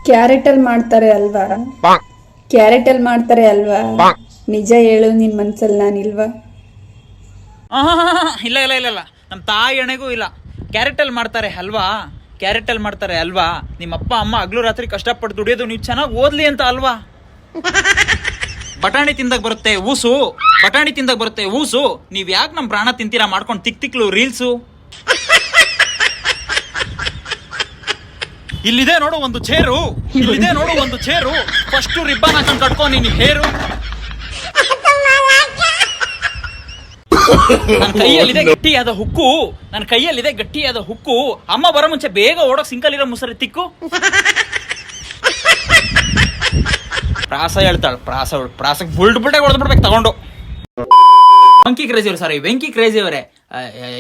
ಕ್ಯಾರೆಟಲ್ಲಿ ಮಾಡ್ತಾರೆ ಅಲ್ವಾ? ಕ್ಯಾರೆಟಲ್ಲಿ ಮಾಡ್ತಾರೆ ಅಲ್ವಾ? ನಿಜ ಹೇಳು, ನಿನ್ ಮನ್ಸಲ್ಲಿ ನಾನಿಲ್ವಾ? ಇಲ್ಲ ಇಲ್ಲ ಇಲ್ಲ ಇಲ್ಲ, ನಮ್ಮ ತಾಯಿ ಎಣೆಗೂ ಇಲ್ಲ. ಕ್ಯಾರೆಟಲ್ಲಿ ಮಾಡ್ತಾರೆ ಅಲ್ವಾ? ಕ್ಯಾರೆಟಲ್ಲಿ ಮಾಡ್ತಾರೆ ಅಲ್ವಾ? ನಿಮ್ಮ ಅಪ್ಪ ಅಮ್ಮ ಹಗಲು ರಾತ್ರಿ ಕಷ್ಟಪಟ್ಟು ದುಡಿಯೋದು ನೀವು ಚೆನ್ನಾಗಿ ಓದ್ಲಿ ಅಂತ ಅಲ್ವಾ? ಬಟಾಣಿ ತಿಂದಾಗ ಬರುತ್ತೆ ಊಸು, ಬಟಾಣಿ ತಿಂದಾಗ ಬರುತ್ತೆ ಊಸು. ನೀವ್ ಯಾಕೆ ನಮ್ಮ ಪ್ರಾಣ ತಿಂತೀರಾ ಮಾಡ್ಕೊಂಡು ತಿಕ್ಲು ರೀಲ್ಸು? ಇಲ್ಲಿದೆ ನೋಡು ಒಂದು ಚೇರು, ಇಲ್ಲಿದೆ ನೋಡು ಒಂದು ಚೇರು, ಫಸ್ಟ್ ರಿಬ್ಬನ್ ಹಾಕೊಂಡು ಕಟ್ಕೊ ನೀನು ಹೇರು. ನನ್ನ ಕೈಯಲ್ಲಿದೆ ಗಟ್ಟಿಯಾದ ಹುಕ್ಕು, ನನ್ನ ಕೈಯಲ್ಲಿದೆ ಗಟ್ಟಿಯಾದ ಹುಕ್ಕು. ಅಮ್ಮ ಬರೋ ಮುಂಚೆ ಬೇಗ ಓಡೋಕ್ ಸಿಂಕಲ್ಲಿರೋ ಮುಸರಿ ತಿಕ್ಕು. ಪ್ರಾಸ ಹೇಳ್ತಾಳ, ಪ್ರಾಸಕ್ಕೆ ಬುಲ್ಟೆ ಹೊಡೆದ್ಬಿಡ್ಬೇಕು ತಗೊಂಡು. ವೆಂಕಿ ಕ್ರೇಜಿ ಅವ್ರು, ಸಾರಿ ವೆಂಕಿ ಕ್ರೇಜಿ ಅವರೇ,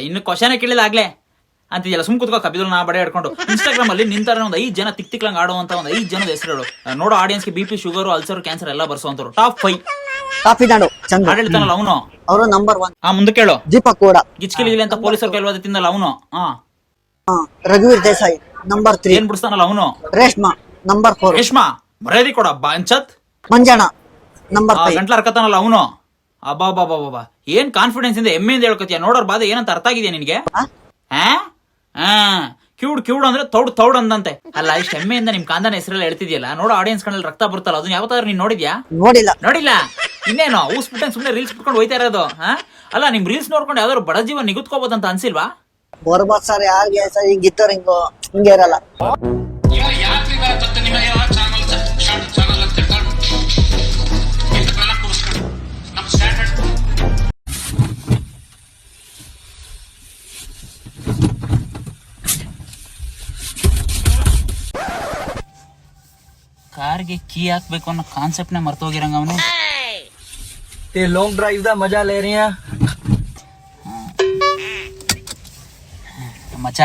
ಇನ್ನು ಕ್ವಶನ್ ಕೇಳಿಲ್ಲ ಆಗ್ಲೇ ಅಂತಿದ್ಯಲ್ಲ, ಸುಮ್ ಕುತ್ಕೋ ಕಪಿದಲ್ ನಾ ಬಡೆ ಹಿಡ್ಕೊಂಡು. ಇನ್ಸ್ಟಾಗ್ರಾಮ್ ಅಲ್ಲಿ ನಿಂತರ ಒಂದು 5 ಜನ ತಿಕ್ಲಂಗ್ ಆಡುವಂತ ಒಂದು 5 ಜನದ ಹೆಸರುಗಳು ನೋಡೋ ಆಡಿಯನ್ಸ್ಗೆ BP, ಶುಗರ್, ಅಲ್ಸರ್, ಕ್ಯಾನ್ಸರ್ ಎಲ್ಲ ಬರ್ಸುವಂತರು. ಟಾಪ್ 5 ಆಡಳಿತಾನಲ್ಲ ಅವನು, ಅವರು ನಂಬರ್ 1. ಮುಂದೆ ಕೇಳು. ದೀಪಕ್ ಕೂಡ ಗಿಚ್ಕಿಲಿ ಅಂತ ಪೊಲೀಸರು ಕೆಲವಾದ ತಿಂದಲ್ಲ ಅವನು. ರಘುವೀರ್ ದೇಸಾಯಿ ನಂಬರ್ 3. ಏನ್ ಬಿಡಿಸ್ತಾನಲ್ಲ ಅವನು. ರೇಷ್ಮಾ ನಂಬರ್ 4. ರೇಷ್ಮಾ ಮರ್ಯಾದಿ ಕೊಡ ಬಾಂಚತ್. ಮಂಜಣ್ಣ ನಂಬರ್ 5. ಗಂಟ್ಲ ಹರ್ಕತಾನಲ್ಲ ಅವನು. ಅಬ್ಬಾ ಏನ್ ಕಾನ್ಫಿಡೆನ್ಸ್ ಇಂದ ಹೆಮ್ಮೆಯಿಂದ ಹೇಳ್ಕೊತೀಯ. ನೋಡೋರ್ ಬಾದ ಏನಂತ ಅರ್ಥ ಆಗಿದೆಯಾ ನಿನ್ಗೆ? ಕ್ಯೂಡ್ ಅಂದ್ರೆ ತೌಡ್ ಅಂದಂತೆ. ಅಲ್ಲ ಇಷ್ಟು ಹೆಮ್ಮೆಯಿಂದ ನಿಮ್ ಕಾಂದನ ಹೆಸರೆಲ್ಲ ಹೇಳ್ತಿದ್ಯಲ್ಲ, ನೋಡೋ ಆಡಿಯನ್ಸ್ ಕಣ್ಣಲ್ಲಿ ರಕ್ತ ಬರ್ತಲ್ಲ, ಅದನ್ನ ಯಾವತ್ತಾದ್ರೂ ನೀನ್ ನೋಡಿದ್ಯಾ? ನೋಡಿಲ್ಲ. ಇನ್ನೇನು ಊಸ್ಬಿಟ್ಟಂಗ್ ಸುಮ್ನೆ ರೀಲ್ಸ್ ಬಿಟ್ಕೊಂಡು ಹೋಯ್ತಾ ಇರೋದು. ಅಲ್ಲ ನಿಮ್ ರೀಲ್ಸ್ ನೋಡ್ಕೊಂಡು ಯಾವ್ದಾದ್ರು ಬಡ ಜೀವನ ನಿಗುತ್ಕೋಬೋದಂತ ಅನ್ಸಿಲ್ವಾ? ಬರ್ಬೋದು ಸರ್, ಯಾರಿಗೆ ಸರ್ ಹಿಂಗಿತ್ತವ್ರು ಹಿಂಗೆ ಇರಲ್ಲ. ಕಾರ್ಗೆ ಕೀ ಹಾಕ್ಬೇಕು ಅನ್ನೋ ಕಾನ್ಸೆಪ್ಟ್ ನೇ ಮರ್ತೋಗಿರಂಗ ಅವನು. लॉन्ग ड्राइव का मजा ले रहे हैं ಮಚ್ಚ.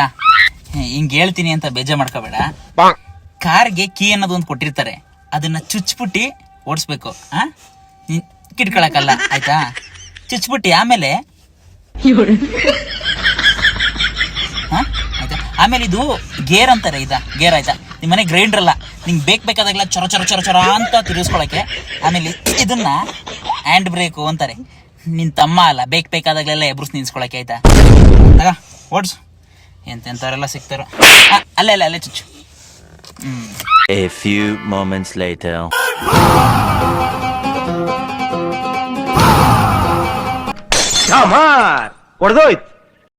ಹಿಂಗ್ ಹೇಳ್ತೀನಿ ಅಂತ ಬೇಜಾರ್ ಮಾಡ್ಕೋಬೇಡ. ಕಾರ್ಗೆ ಕೀ ಅನ್ನೋದು ಒಂದು ಕೊಟ್ಟಿರ್ತಾರೆ, ಅದನ್ನ ಚುಚ್ಬಿಟ್ಟಿ ಓಡಿಸ್ಬೇಕು. ಕಿಟ್ಕೊಳಕಲ್ಲ ಆಯ್ತಾ? ಚುಚ್ಬಿಟ್ಟಿ ಆಮೇಲೆ ಆಯ್ತಾ, ಆಮೇಲೆ ಇದು ಗೇರ್ ಅಂತಾರೆ. ಗೇರ್ ಆಯ್ತಾ? ನಿಮ್ಮ ಮನೆ ಗ್ರೈಂಡರ್ ಅಲ್ಲ, ನಿಂಗೆ ಬೇಕಾದಾಗಲ್ಲ ಚೊರ ಚೊರ ಚೊರ ಚೊರ ಅಂತ ತಿರುಗಿಸ್ಕೊಳಕ್ಕೆ. ಆಮೇಲೆ ಇದನ್ನ ಹ್ಯಾಂಡ್ ಬ್ರೇಕು ಅಂತಾರೆ. ನಿನ್ ತಮ್ಮ ಅಲ್ಲ, ಬೇಕಾದಾಗಲೆಲ್ಲ ಎಬ್ರುಸ್ ನಿನ್ಸ್ಕೊಳಕ್ಕೆ. ಆಯ್ತಾ? ಆಗ ಓಡ್ಸು. ಎಂತೆಂಥವ್ರೆಲ್ಲ ಸಿಗ್ತಾರೋ. ಅಲ್ಲೇ ಚುಚ್ಚು. A few moments later. ಹೊಡೆದೋಯ್ತು.